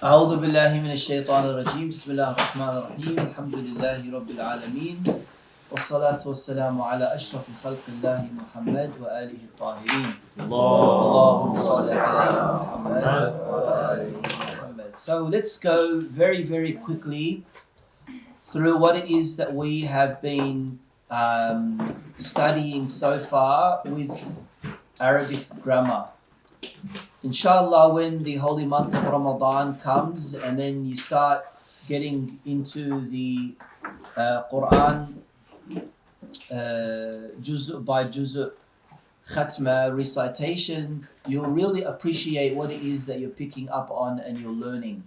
أعوذ بالله من الشيطان الرجيم بسم الله الرحمن الرحيم الحمد لله رب العالمين والصلاة والسلام على أشرف خلق الله محمد وآله الطاهرين اللهم صل على محمد وآل محمد. So let's go very quickly through what it is that we have been studying so far with Arabic grammar. Inshallah, when the holy month of Ramadan comes and then you start getting into the Quran juz' by juz' khatma recitation, you'll really appreciate what it is that you're picking up on and you're learning.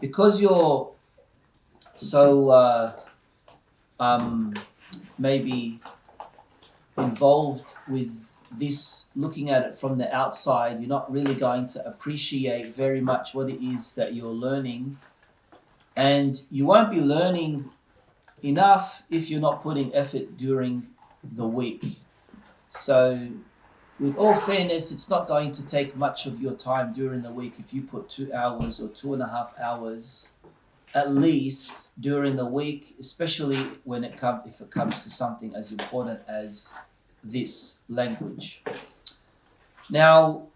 Because you're so maybe involved with this, looking at it from the outside, you're not really going to appreciate very much what it is that you're learning, and you won't be learning enough if you're not putting effort during the week. So with all fairness, it's not going to take much of your time during the week if you put 2 hours or 2.5 hours at least during the week, especially when if it comes to something as important as this language. Now,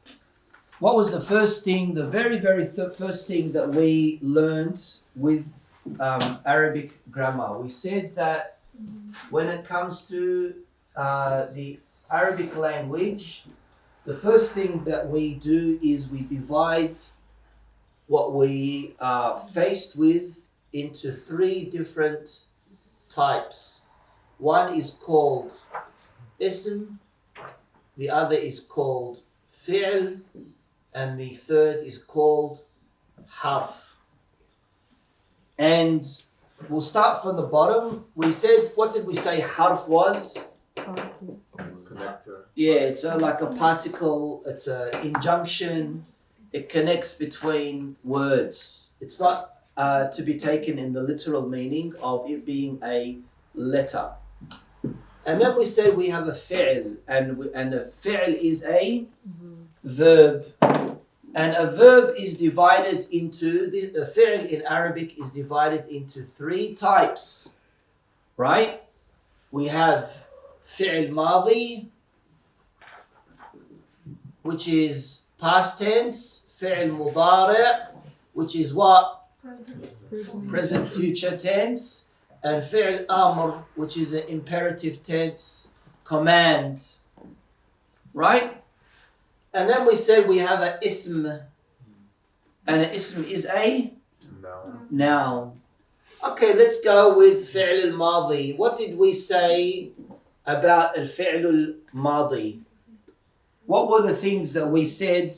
what was the first thing, the very first thing that we learned with Arabic grammar? We said that when it comes to the Arabic language, the first thing that we do is we divide what we are faced with into 3 different types. One is called ism, the other is called fi'l, and the third is called harf. And we'll start from the bottom. We said, what did we say harf was? Connector. Yeah, it's like a particle, it's an injunction. It connects between words. It's not to be taken in the literal meaning of it being a letter. And then we say we have a fi'l, and a fi'l is a verb. And a verb is divided into, a fi'l in Arabic is divided into 3 types, right? We have fi'l madi, which is past tense, fi'l mudari', which is what? Present future tense. And fi'l amr, which is an imperative tense, command, right? And then we said we have an ism, and an ism is a noun. Okay, let's go with fi'l al-madi. What did we say about al-fi'l al-madi? What were the things that we said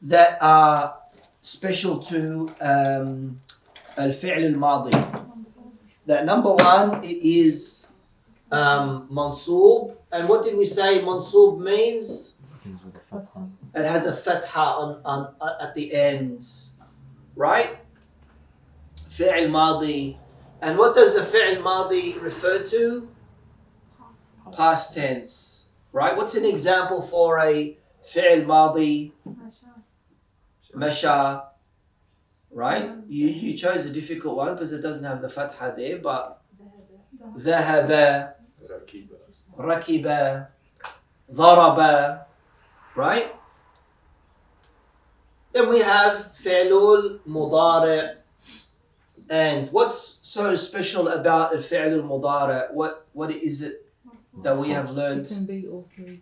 that are special to al-fi'l al-madi? That number 1, it is mansoob. And what did we say mansoob means? It has a fatha on at the end, right? Fi'l madi. And what does the fi'l madi refer to? Past tense, right? What's an example for a fi'l madi? Masha. Right? You chose a difficult one because it doesn't have the fatha there, but ذهب, rakiba, ضرب, right? Then we have fi'lul mudari'. And what's so special about fi'lul mudari'? What is it that we have learned? It can be all 3.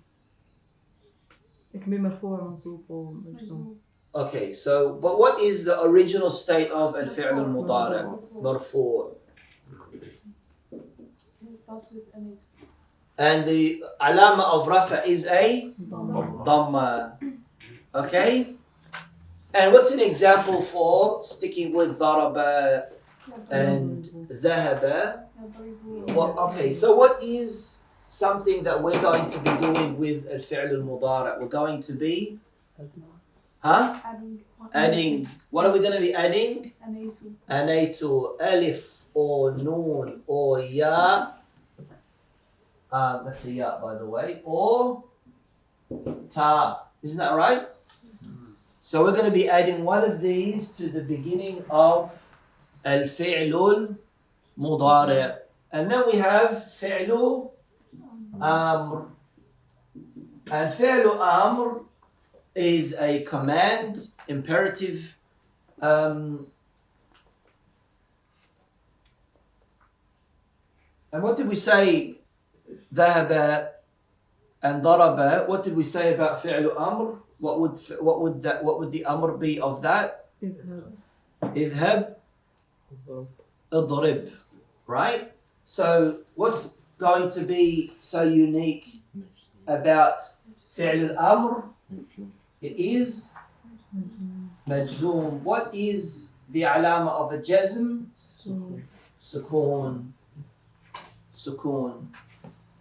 It can be marfu', mansoob, or majzoom. Okay, so, but what is the original state of al-fi'l al-mudari'? Marfu'. And the alama of rafa is a dhamma. Okay? And what's an example for sticking with dharaba and dhahaba? Well, okay, so what is something that we're going to be doing with al-fi'l al-mudari'? We're going to be adding. What are we going to be adding? Anaytu, alif or noon or ya. That's a ya, by the way. Or ta. Isn't that right? So we're going to be adding one of these to the beginning of al-fi'lul mudari'. And then we have fi'lu amr. And fi'lu amr is a command, imperative. And what did we say? ذهب and ضرب. What did we say about fi'lu amr? What would the amr be of that? اذهب اضرب. Right? So what's going to be so unique about fi'l al-amr? It is majzoom. What is the alama of a jazm? Sukoon. Sukoon.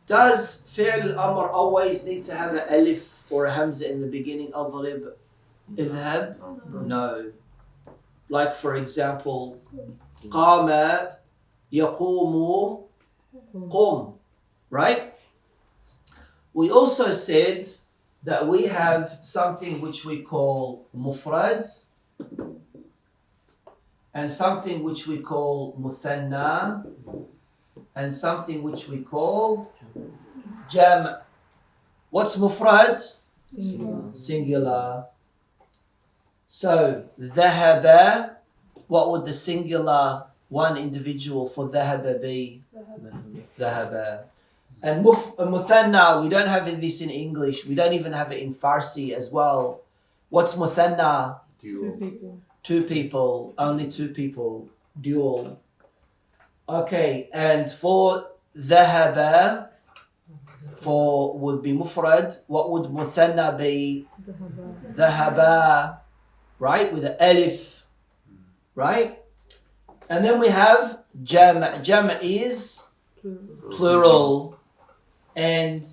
Does fi'l al-amr always need to have an alif or a hamza in the beginning? Adrib, idhab? No. Like for example, qama, yaqumu, qum. Right? We also said that we have something which we call mufrad and something which we call muthanna and something which we call jam'. What's mufrad? Singular. So dhahaba, what would the singular one individual for dhahaba be? Dhahaba. And muthanna, we don't have this in English. We don't even have it in Farsi as well. What's muthanna? Two people. Only two people. Dual. Okay, and for dhahaba, for would be mufrad. What would muthanna be? Dhahaba. Right? With the alif. Right? And then we have jam'. Jam' is plural. And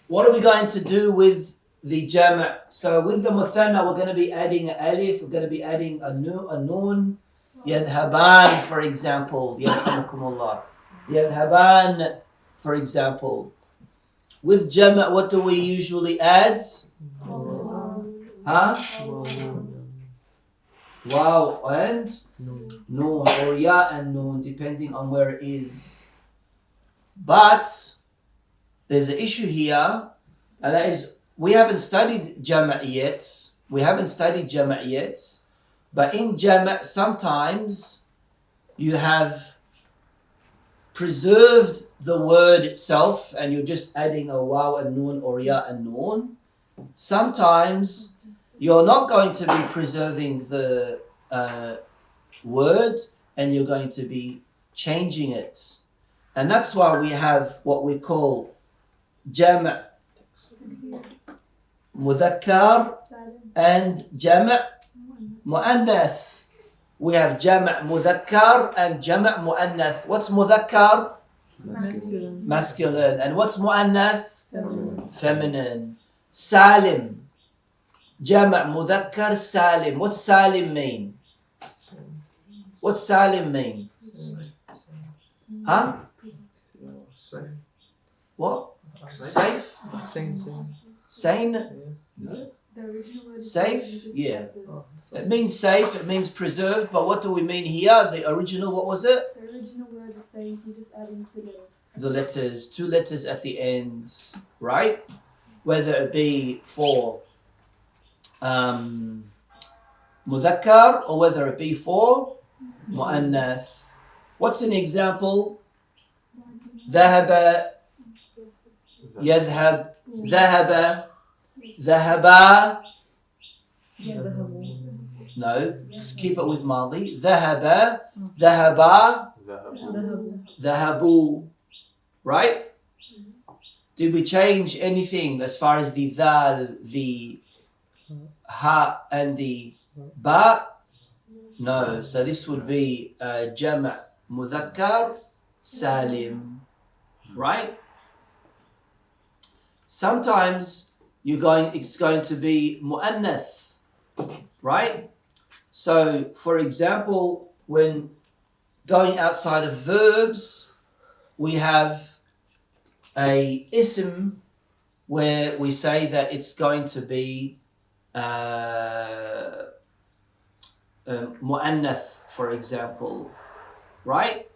what are we going to do with the jam'? So with the muthanna, we're going to be adding an alif, we're going to be adding a noon. Yadhaban, for example. Yarhamukumullah. Yadhaban, for example. With jam', what do we usually add? Huh? Wow and noon, or ya and noon, depending on where it is. But there's an issue here, and that is we haven't studied jama' yet. But in jama' sometimes you have preserved the word itself and you're just adding a waw and noon or ya and noon. Sometimes you're not going to be preserving the word and you're going to be changing it. And that's why we have what we call jama' mudhakkar and jama' mu'annath. We have jama' mudhakkar and jama' mu'annath. What's mudhakkar? Masculine. And what's mu'annath? Feminine. Salim. Jama' mudhakkar salim. What's salim mean? What's salim mean? Huh? What? Safe? Sane? Safe? Yeah. It means safe, it means preserved, but what do we mean here? The original, what was it? The original word is stays, you just add in two letters. The letters, two letters at the end, right? Whether it be for mudhakkar or whether it be for mu'annath. What's an example? ذهب يذهب ذهب ذهبا. No, just keep it with madi. ذهب ذهبا ذهبوا. Right? Did we change anything as far as the dhal, the ha and the ba? No. So this would be jama' mudhakkar salim. Right? Sometimes it's going to be mu'annath, right? So, for example, when going outside of verbs, we have a ism where we say that it's going to be mu'annath, for example, right?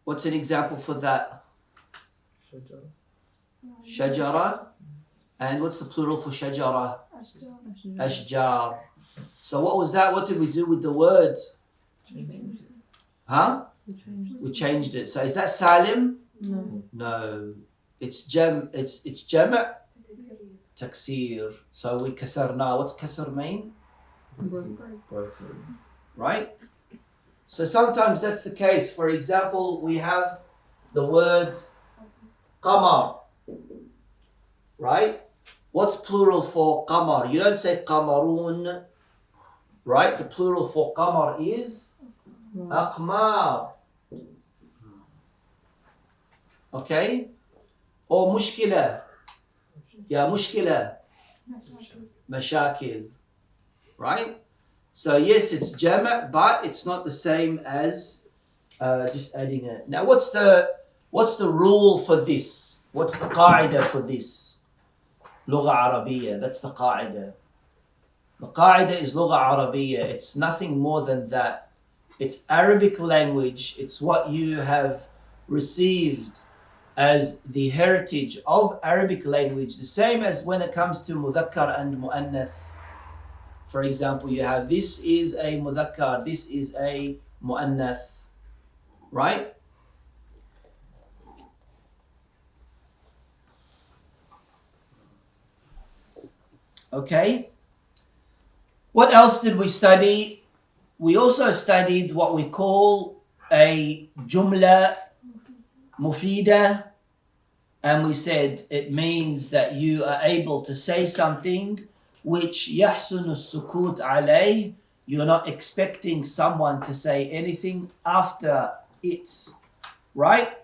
What's an example for that? Shajara. And what's the plural for shajara? Ashjar. So what was that? What did we do with the word? Huh? We changed it. So is that salim? No. No. It's jam' taksir. So we kasarna. What's kasar mean? Broken. Right? So sometimes that's the case. For example, we have the word qamar. Right? What's plural for qamar? You don't say qamarun. Right? The plural for qamar is aqmar. Okay? Or mushkila. Yeah, mushkila. Mashakil. Right? So yes, it's jama', but it's not the same as just adding it. Now what's the rule for this? What's the qaida for this? Lugha Arabiya. That's the qaida. The qaida is lugha Arabiya. It's nothing more than that. It's Arabic language. It's what you have received as the heritage of Arabic language. The same as when it comes to mudhakkar and mu'annath. For example, you have this is a mudhakkar, this is a mu'annath, right? Okay. What else did we study? We also studied what we call a jumla mufida, and we said it means that you are able to say something which yahsunu sukut alayh, you're not expecting someone to say anything after it, right?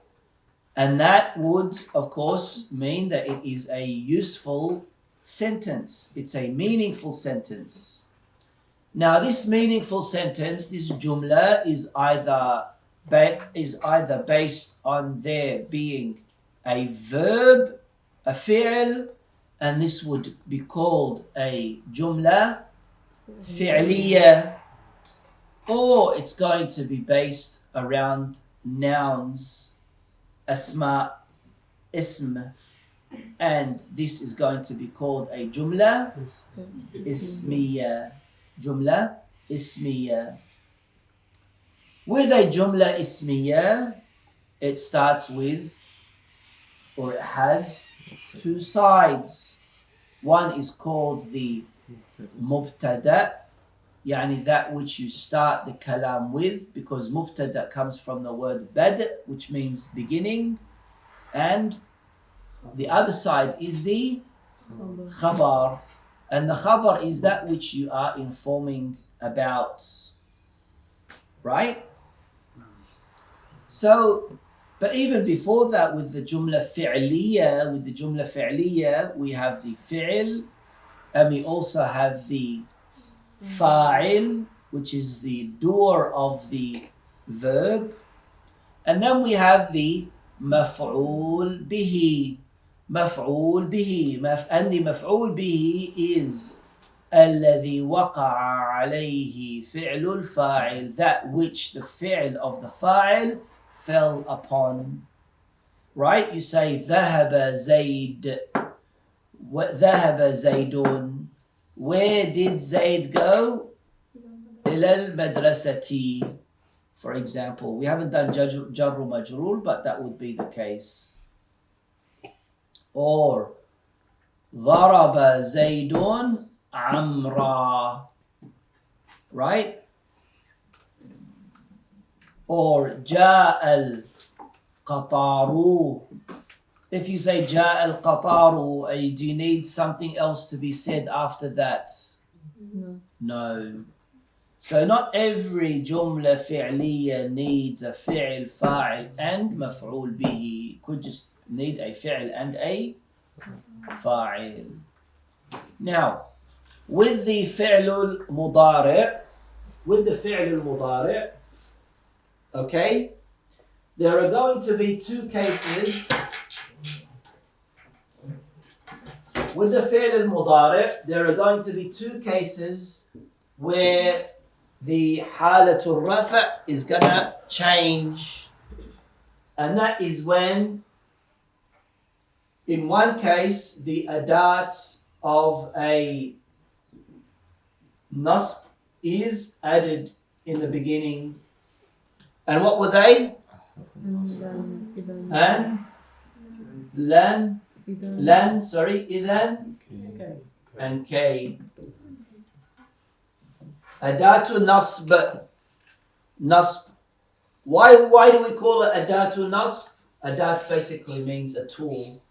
And that would, of course, mean that it is a useful sentence. It's a meaningful sentence. Now, this meaningful sentence, this jumla, is either based on there being a verb, a fi'l, and this would be called a jumla fi'liya, or it's going to be based around nouns, asma, ism, and this is going to be called a jumla ismiya. Jumla ismiya. With a jumla ismiya, it starts with, or it has, two sides. One is called the mubtada, yani that which you start the kalam with, because mubtada comes from the word bad, which means beginning, and the other side is the khabar, and the khabar is that which you are informing about, right? So, but even before that, with the jumla fi'liya, we have the fi'l, and we also have the fa'il, which is the doer of the verb, and then we have the maf'ul bihi. Maf'ul bihi, and the maf'ul bihi is الذي وقع عليه فعل الفاعل, that which the fi'l of the fa'il fell upon, right? You say ذهب زيد, ذهب زيد. Where did Zayd go? إلى المدرسة, for example. We haven't done jarru majrur, but that would be the case. Or ضرب زيد عمرا, right? Or جاء القطار. If you say جاء القطار, do you need something else to be said after that? No. So not every jumla fi'liya needs a fi'l, fa'il, and maf'ul bihi. You could just need a fi'l and a fa'il. Now, with the fi'l mudari', okay, there are going to be two cases with the fi'l al-mudari', there are going to be two cases where the halatul rafa' is gonna change. And that is when, in one case, the adat of a nasb is added in the beginning. And what were they? And lan, idhan, and K. Adatu nasb. Why do we call it adatu nasb? Adat basically means a tool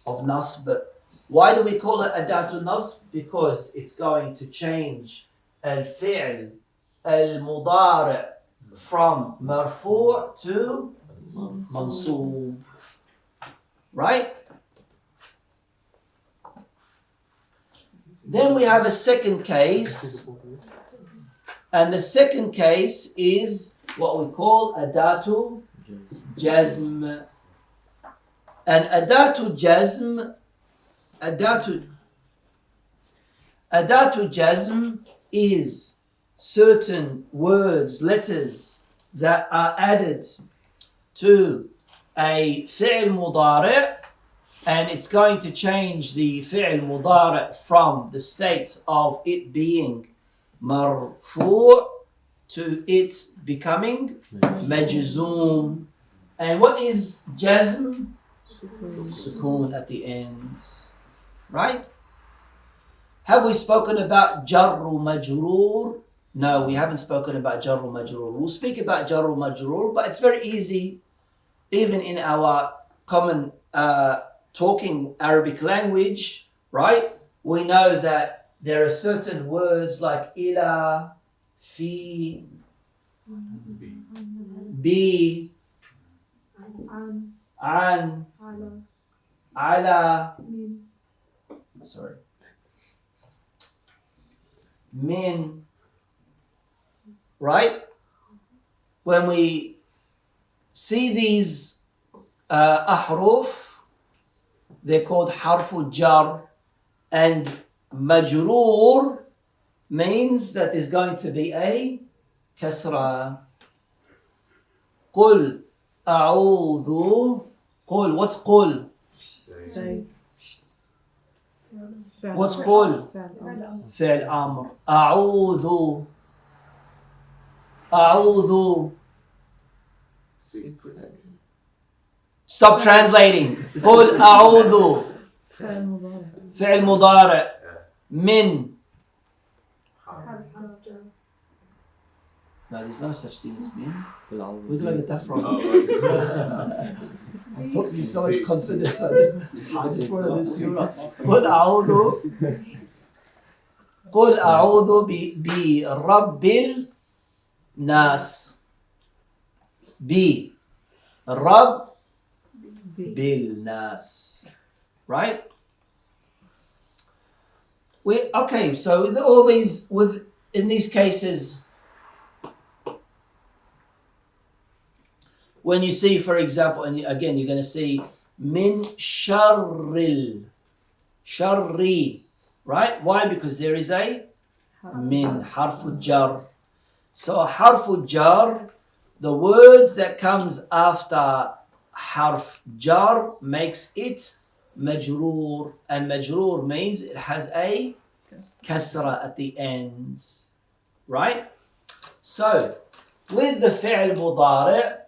of nasb. Why do we call it adatu nasb? Because it's going to change al-fi'l al-mudari' from marfu' to mansoob. Right? Then we have a second case, and the second case is what we call adatu jazm. And adatu jazm is certain words, letters that are added to a fi'l mudari', and it's going to change the fi'l mudari' from the state of it being marfu' to it becoming majzoom. And what is jazm? Sukoon at the end. Right? Have we spoken about jarru majroor? No, we haven't spoken about jarru majroor. We'll speak about jarru majroor, but it's very easy, even in our common talking Arabic language, right? We know that there are certain words like ila, fi, bi, an, ala, min, right? When we see these ahruf, they're called harfu jar, and majroor means that there's going to be a kasra. Qul a'udhu. Qul, what's qul? Say. What's qul? Fi'l amr. A'udhu. A'udhu. Seek protection. Stop translating. Qul a'udhu. Fi'l mudari'. Min. No, there's no such thing as min. Where did I get that from? I'm talking with so much confidence. I just brought in this surah. Qul a'udhu bi rabbil nas. Bi rabb bil nas. Right? Okay, so with all these, in these cases, when you see, for example, and again, you're going to see min sharril, sharri, right? Why? Because there is a min, harfu jar. So harfu jar, the word that comes after harf jar makes it majroor, and majroor means it has a kasra at the end, right? So with the fi'l mudari',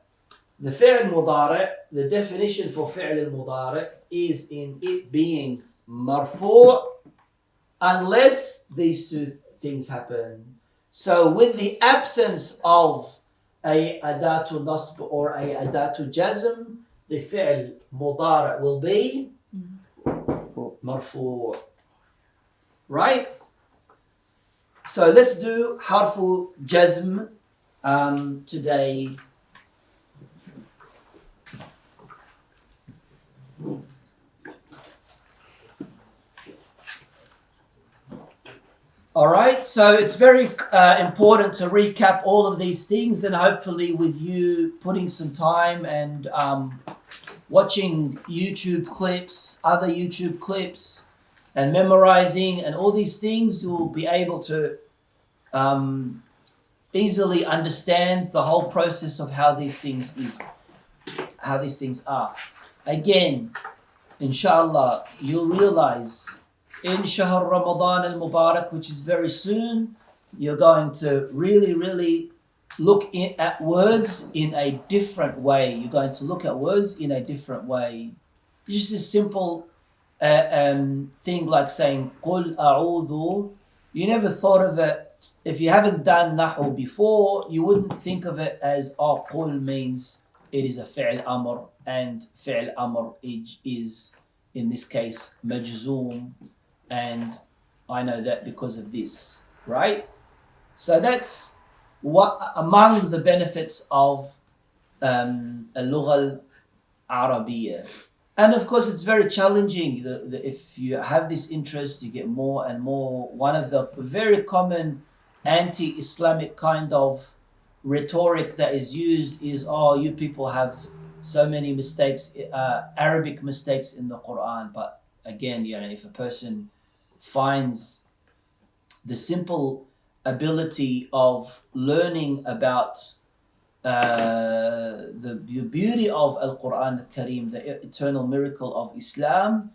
the definition for fi'l al-mudari' is in it being marfu' unless these two things happen. So with the absence of a adatu nasb or a adatu jazm, the fi'l mudari' will be marfu'. Right? So let's do harfu jazm today. All right, so it's very important to recap all of these things, and hopefully with you putting some time and watching YouTube clips, other YouTube clips, and memorizing and all these things, you'll be able to easily understand the whole process of how these things are. Again, inshallah, you'll realize in Shahr Ramadan al-Mubarak, which is very soon, you're going to really look at words in a different way. You're going to look at words in a different way. Just a simple thing like saying "Qul a'udhu." You never thought of it. If you haven't done Nahu before, you wouldn't think of it as Qul means it is a fi'l amr, and fi'l amr is in this case majzoom, and I know that because of this, right? So that's what among the benefits of al-lugha al-Arabiya. And of course, it's very challenging. If you have this interest, you get more and more. One of the very common anti-Islamic kind of rhetoric that is used is, oh, you people have so many mistakes, Arabic mistakes in the Quran. But again, if a person finds the simple ability of learning about the beauty of Al-Quran Al-Kareem, the eternal miracle of Islam,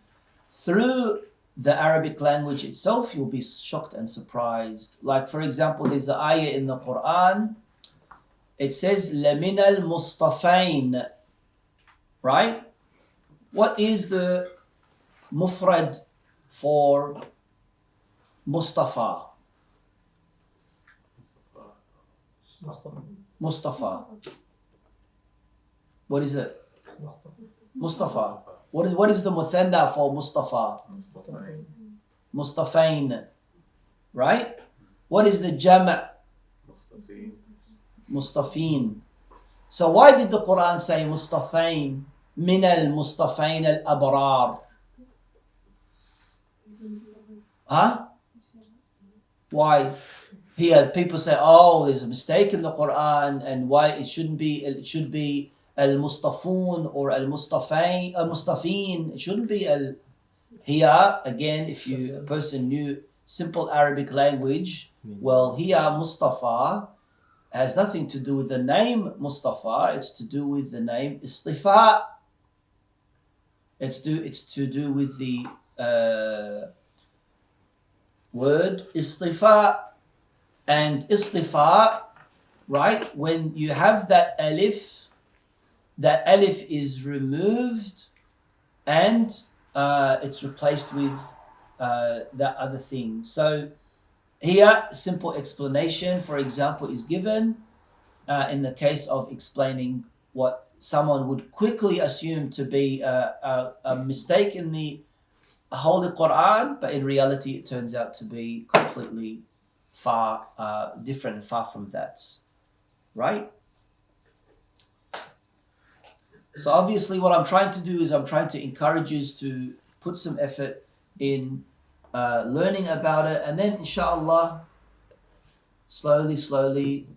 through the Arabic language itself, you'll be shocked and surprised. Like, for example, there's an ayah in the Quran. It says, لَمِنَ الْمُصْطَفَيْنِ, right? What is the mufrad for Mustafa? Mustafa. What is it? Mustafa. What is the muthanna for Mustafa? Mustafain. Right? What is the jama'? Mustafin. So why did the Quran say Mustafain? Min al-Mustafain al-Abrar. Huh? Why? Here people say, oh, there's a mistake in the Quran, and why it should be al-Mustafun or al-Mustafain, al-Mustafin. It shouldn't be al. Here again, if a person knew simple Arabic language, well, here Mustafa has nothing to do with the name Mustafa. It's to do with the name Istifa. It's to do with the word Istifa. And Istifa, right? When you have that alif is removed and it's replaced with that other thing. So here, simple explanation, for example, is given in the case of explaining what someone would quickly assume to be a mistake in the Holy Quran, but in reality it turns out to be completely far different and far from that, right? So obviously what I'm trying to do is I'm trying to encourage you to put some effort in learning about it, and then inshallah slowly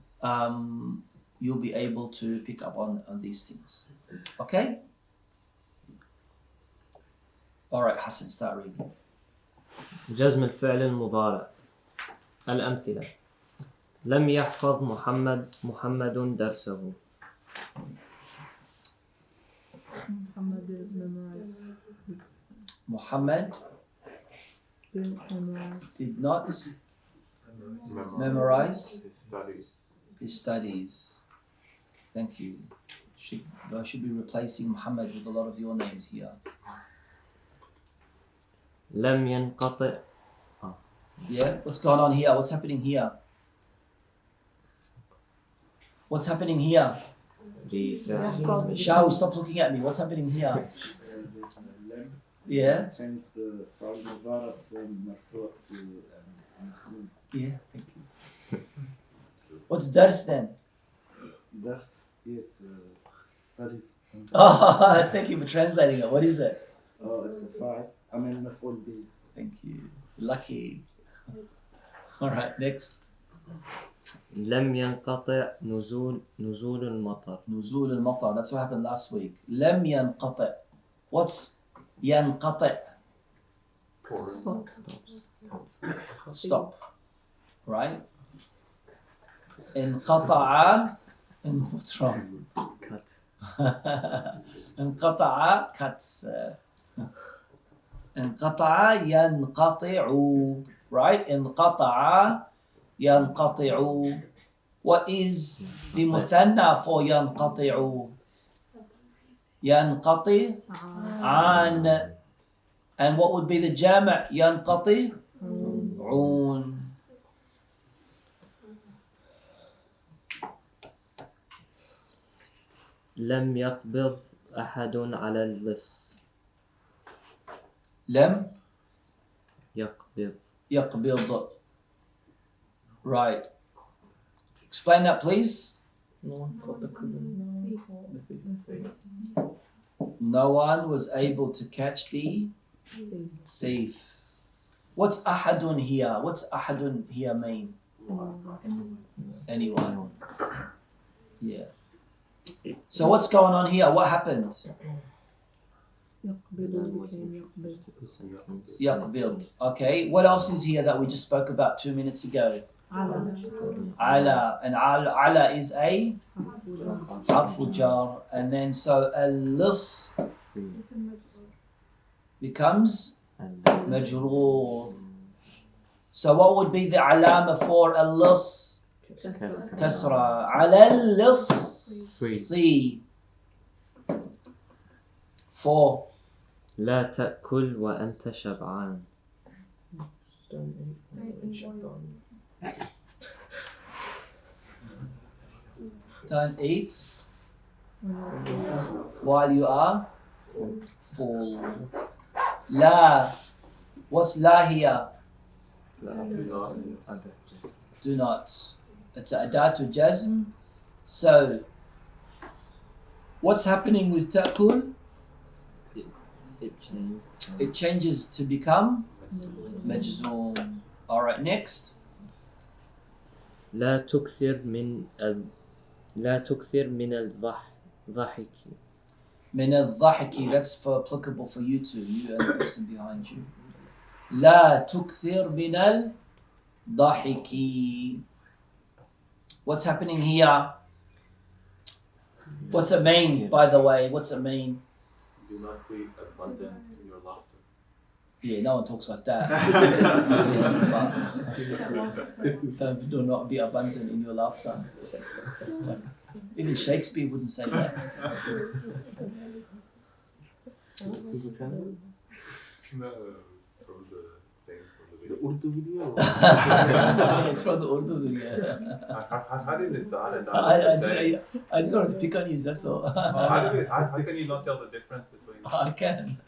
you'll be able to pick up on these things. Okay? Alright, Hassan, start reading. جزم الفعل المضارع. الأمثلة: لم يحفظ محمد درسه. Muhammad did not memorize his studies. Thank you. I should be replacing Muhammad with a lot of your names here. لم ينقطع. Yeah, what's going on here? What's happening here? What's happening here? Shall we stop looking at me? What's happening here? Yeah? Change the from Mubarak from Marfu to Mahmoud. Yeah, thank you. What's dars then? Dars, it's studies. Oh, thank you for translating it. What is it? Oh, it's a fa'il. I mean, Maf'ul bihi. Thank you. Lucky. All right, next. لم ينقطع نزول المطر. نزول المطر. That's what happened last week. لم ينقطع. What's ينقطع? Stop. Right? انقطع. What's wrong? انقطع. Cuts. انقطع ينقطع. Right? انقطع ينقطع. What is the muthanna for ينقطع? ينقطع عن. And what would be the jama' ينقطع عون. لم يقبض أحد على اللص. لم يقبض. يقبض. Right. Explain that, please. No one was able to catch the thief. What's ahadun here? What's ahadun here mean? Anyone. Yeah. So what's going on here? What happened? يقبض. Okay. What else is here that we just spoke about 2 minutes ago? Ala. And ala is a harfu jar. And then so al-lis becomes majroor. So what would be the alama for al-lis? Kasra. Ala al-lis. For لا تأكل وأنت شبعان. don't eat while you are full. La. What's la here? Do not. It's adatu jazm. So, what's happening with ta'kul? It changes to become majzoom. Alright, next. لا تكثر من الضحك. من الضحك. That's for applicable for you two, you and the person behind you. لا تكثر من الضحك. What's happening here? What's it mean, by the way? What's it mean? Do not be abundant in your laughter. Yeah, no one talks like that. Do not be abundant in your laughter. It's like, even Shakespeare wouldn't say that. No, it's from the thing from the video. Urdu video. It's from the Urdu video. How did it start? I just wanted to pick on you, that's all. How can you not tell the difference between? I can.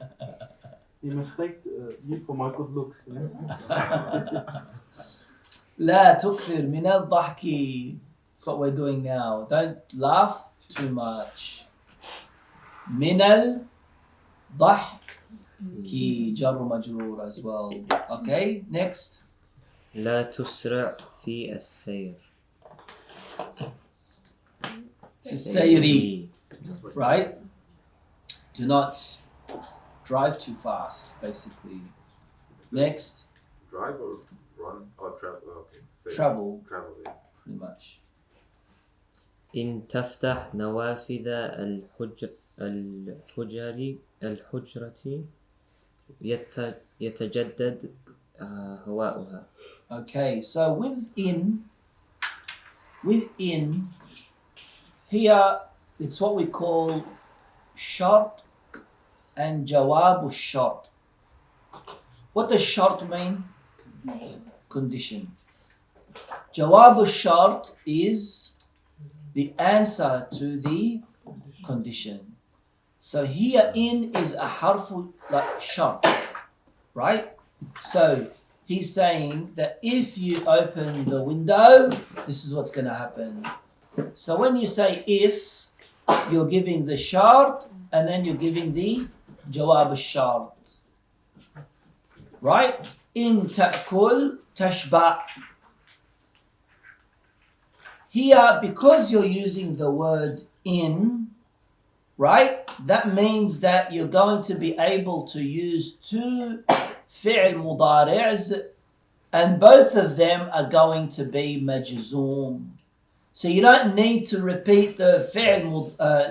You mistake you for my good looks, you know? لا تكثر من الضحك. That's what we're doing now. Don't laugh too much. من الضحك جر مجرور as well. Okay, next. لا تسرع في السير. في السير. Right? Do not drive too fast, basically. Next. Drive or run or travel? Okay. Travel. Travel, yeah. Pretty much. إن تفتح نوافذ الحجرة يتجدد هواؤها. Okay, so within here, it's what we call shart and jawab shart. What does shart mean? Condition. Jawab shart is the answer to the condition. So here in is a harfu like shart, right? So he's saying that if you open the window, this is what's going to happen. So when you say if, you're giving the shart and then you're giving the jawab al-shart. Right? In ta'kul tashba'. Here, because you're using the word in, right? That means that you're going to be able to use two fi'l mudari's, and both of them are going to be majzoom. So you don't need to repeat the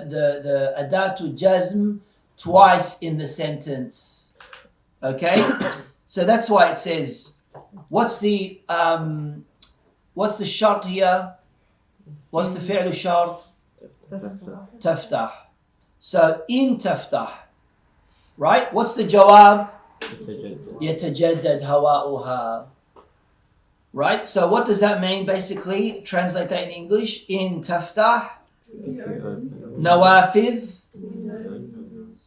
the adatu jazm twice in the sentence. Okay? So that's why it says, what's the shart here? What's the fi'l shart? Taftah. So in taftah, right? What's the jawab? يتجدد هواؤها. Right? So what does that mean? Basically, translate that in English. In taftah nawafidh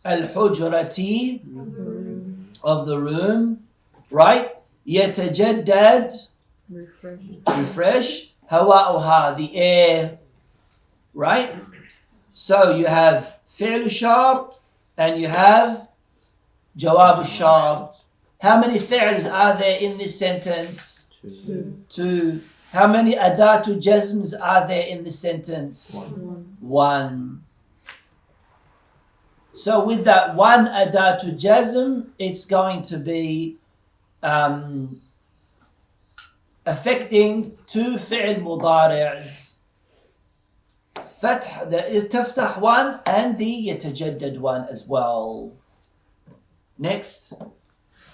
al-hujrati, of the room, right? يتجدد, refresh, هواؤها, the air, right? So you have fi'l shart and you have jawab shart. How many fi'ls are there in this sentence? Two. How many adatu jazms are there in this sentence? One. So with that one adatu jazm, it's going to be affecting two fi'l mudari's. Fath, the taftah one, and the yatajaddad one as well. Next.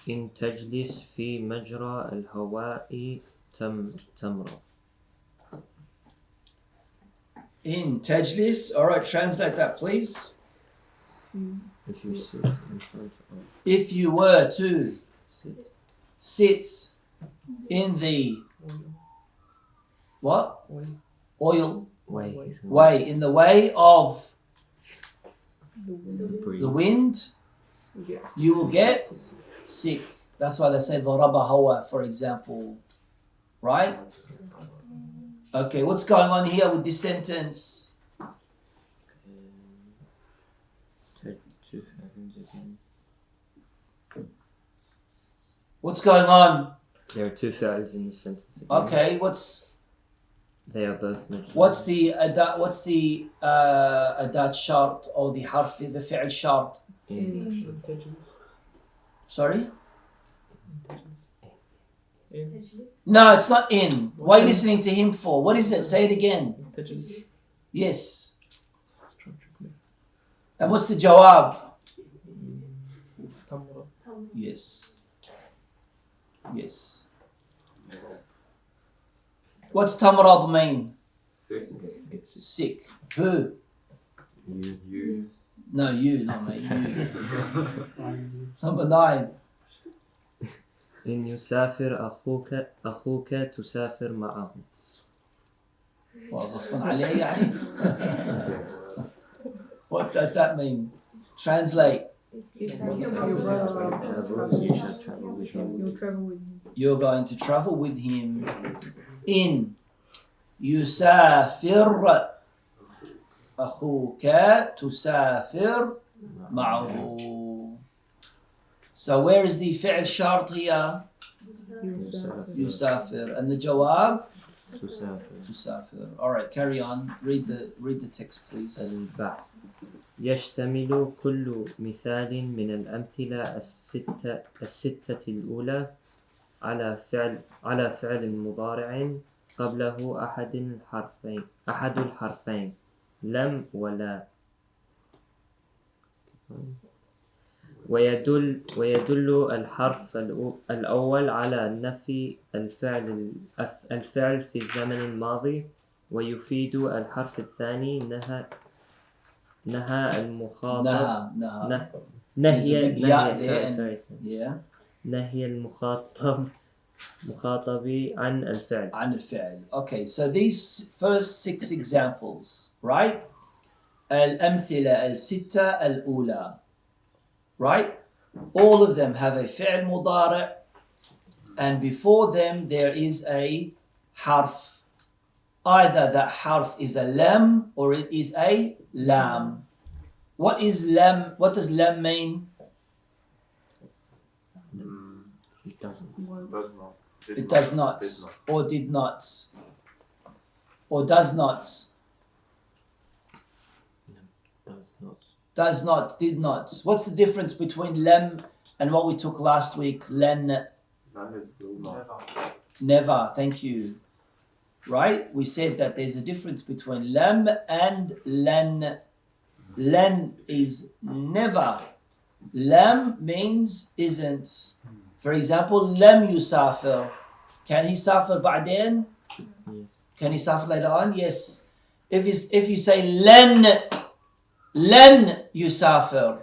إن تجلس في مجرى الهواء تمرض. In tajlis. All right, translate that, please. If you sit in front of If you were to sit in the what? Oil way, in the way of the wind, you will get sick. That's why they say dharaba hawa, for example. Right? Okay, what's going on here with this sentence? What's going on? There are two fi'ls in the sentence. Again. Okay, They are both majzoom. what's the adat shart, or the harf, the fi'l shart? Sorry? No, it's not in. Why are you listening to him for? What is it? Say it again. Yes. And what's the jawab? Yes. Yes. What's tamrad mean? Sick. Who? You. No, you, not me. You. Number 9. إن يسافر أخوك تسافر معه. غصبا عليه يعني. What does that mean? Translate. You'll travel with him. You're going to travel with him. In يسافر أخوك تسافر معه. So where is the fi'l shart here? يسافر. And the jawab? تسافر. All right, carry on. Read the text, please. البعث. يشتمل كل مثال من الأمثلة الستة الأولى على فعل مضارع قبله أحد الحرفين لم ولا. ويدل الحرف الأول على نفي الفعل في الزمن الماضي، ويفيد الحرف الثاني نهى المخاطب نهي المخاطب عن الفعل. Okay, so these first 6 examples, right? الأمثلة الستة الأولى, right? All of them have a fi'l mudari', and before them there is a harf. Either that harf is a lam or it is a lam. What is lam? What does lam mean? It doesn't. Does not. It does not, or did not, or does not. Does not. Does not, did not. What's the difference between lam And what we took last week, len, None is will not. never. Thank you. Right? We said that there's a difference between lam and len. Len is never. Lam means isn't. For example, lam yusafir. Can he suffer بعدين? Can he suffer later on? Yes. If you say len yusafir,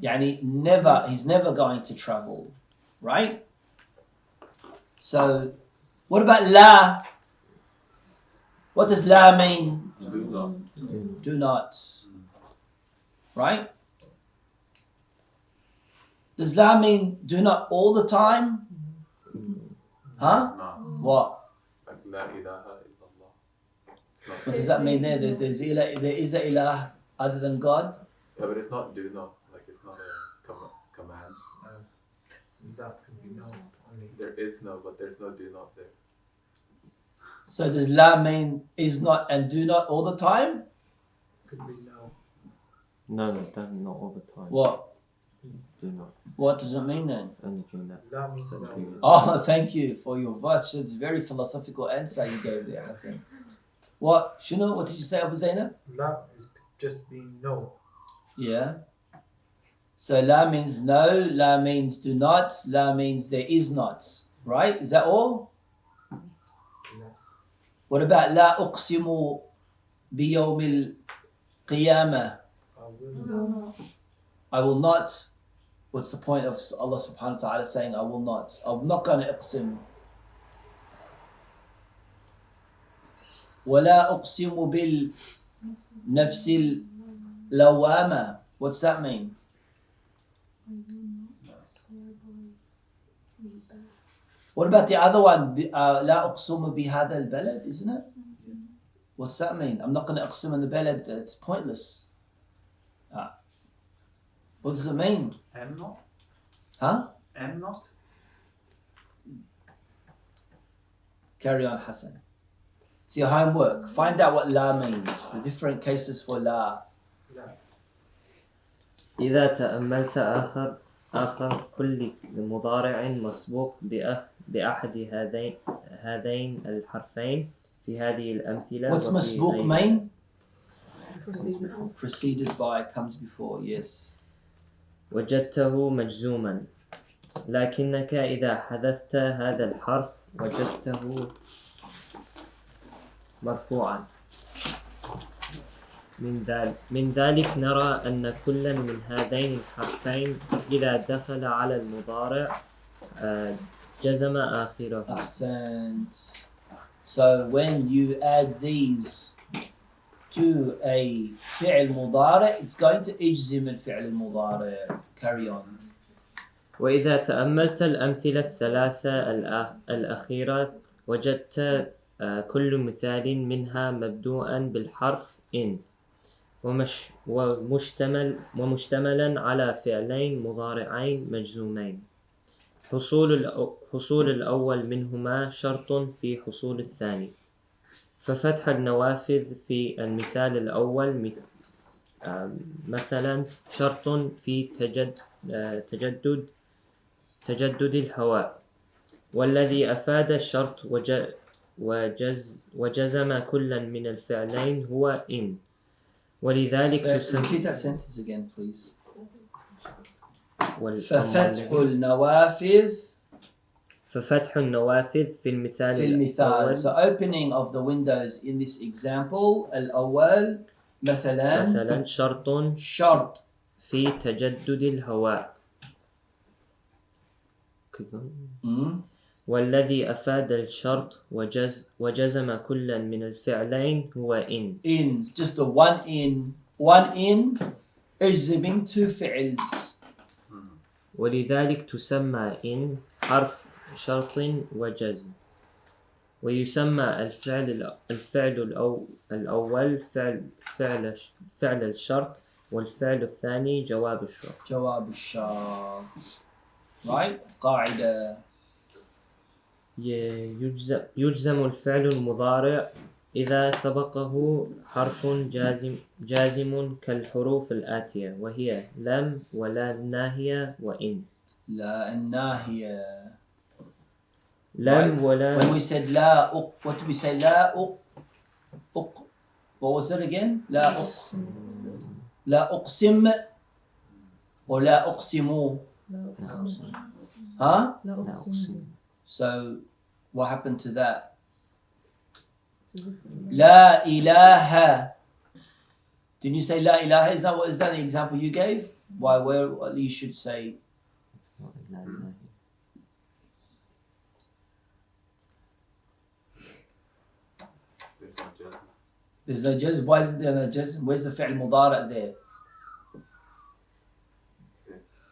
يعني never, he's never going to travel, right? So, what about la? What does la mean? Do not. Do not. Right? Does la mean do not all the time? Huh? No. What? Like La ilaha illallah. It's not. What does that mean there? There is a ilah other than God? Yeah, but it's not do not. Like it's not a command. That could be no only. There is no, but there's no do not there. So does la mean is not and do not all the time? Could be no. No, it doesn't, not all the time. What? Do not. What does it mean then? It's only during that. La means certain no. period. Oh, thank you for your vast, it's a very philosophical answer you gave there, Hassan. What? Shunu, what did you say, Abu Zainab? La is just being no. Yeah. So la means no, la means do not, la means there is not. Right? Is that all? La. What about la uqsimu biyawmil qiyamah? No. I will not. What's the point of Allah subhanahu wa ta'ala saying I will not? I'm not going to uqsim. ولا أقسم بالنفس اللوامة. What's that mean? What about the other one? لا أقسم بهذا البلد, isn't it? What's that mean? I'm not going to أقسم on the balad. It's pointless. What does it mean? Am not? Huh? Am not? Carry on, Hassan. It's your homework. Find out what la means. The different cases for la. La. إذا تأملت آخر كل مضارع مسبوق بأحد هذين الحرفين في هذه الأمثلة. What's وفي مسبوق غيرها. mean? Proceed before. Preceded by, comes before, yes. وجدته مجزوما، لكنك إذا حذفت هذا الحرف وجدته مرفوعا. من ذلك نرى أن كل من هذين الحرفين إذا دخل على المضارع جزم آخره. Ahsant. So when you add these to a فعل مضارع, it's going to اجزم الفعل المضارع. Carry on. وإذا تأملت الأمثلة الثلاثة الأخيرة وجدت كل مثال منها مبدوءا بالحرف إن ومشتملا على فعلين مضارعين مجزومين. حصول الأول منهما شرط في حصول الثاني. ففتح النوافذ في المثال الأول مثلا شرط في تجدد الهواء، والذي أفاد الشرط وجزم كلا من الفعلين هو إن. ولذلك Repeat that sentence again, please. ففتح النوافذ في المثال. So opening of the windows in this example. الأول مثلا شرط في تجدد الهواء. والذي أفاد الشرط وجزم كلا من الفعلين هو إن. In, just a one in اجزمing two فعلز. ولذلك تسمى إن حرف شرط وجزم. ويسمى الفعل الأول فعل الشرط، والفعل الثاني جواب الشرط. Right? قاعدة. يجزم الفعل المضارع إذا سبقه حرف جازم كالحروف الآتية، وهي لم ولا ناهية وإن. لا الناهية. لم ولا When we said لا what did we say? لا what was it again? لا أقسم ولا أقسم. لا أقسم. Huh? لا أقسم. So what happened to that? لا إله. Didn't you say لا إله? Is that the example you gave? Where you should say It's not لا إله. There's no jazm. there's no jazm. Why isn't there no jazm? Where's the fi'l mudara' there? It's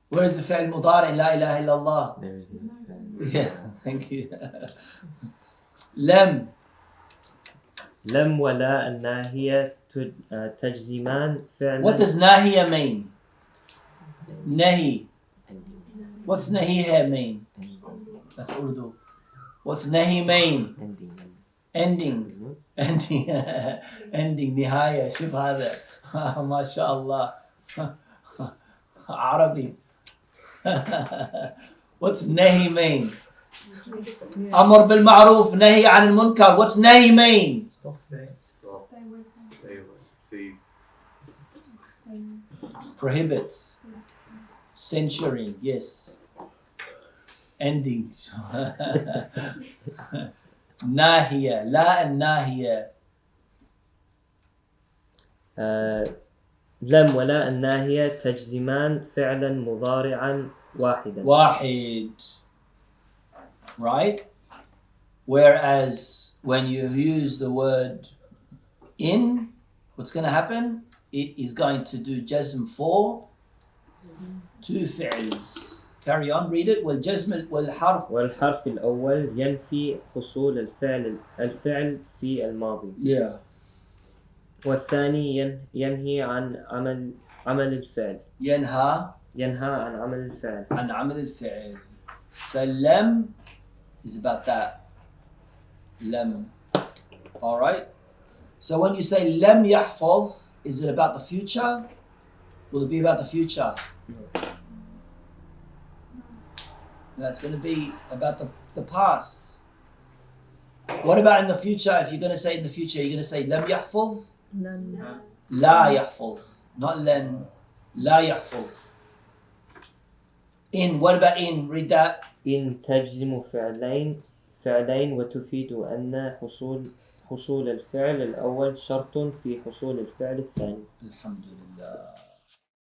Where is the fi'l mudara' in La ilaha illallah? There is no Yeah, thank you. لم لم ولا الناهية تجزمان فعلا. What does nahiya mean? Nahi. What's nahiya mean? That's Urdu. What's nahi mean? ending. Ending. Ending. Nihaya. شوف هذا. ما شاء الله. عربي. What's nahi mean? أمر بالمعروف نهي عن المنكر. What's nahi mean? Stop staying. stop, Stay away from stay away, cease. staying. Prohibits. Censuring. Yes. Ending. ناهية. لا الناهية. لم ولا الناهية تجزمان فعلا مضارعا واحدا. واحد. Right? Whereas when you use the word in, what's going to happen? It is going to do jazm for two fi'ls. Carry on, read it. والجزم والحرف. والحرف الأول ينفي حصول الفعل في الماضي. Yeah. والثاني ينهي عن عمل الفعل. ينهى ينهى عن عمل الفعل. عن عمل الفعل. So لم is about that. لم. Alright? So when you say لم يحفظ, is it about the future? Will it be about the future? No, it's going to be about the past. What about in the future? If you're going to say in the future, you're going to say لم يحفظ? لن. لا يحفظ. Not لن. لا يحفظ. In. What about in? Read that. إن تجزم فعلين وتفيد أن حصول الفعل الأول شرط في حصول الفعل الثاني. الحمد لله.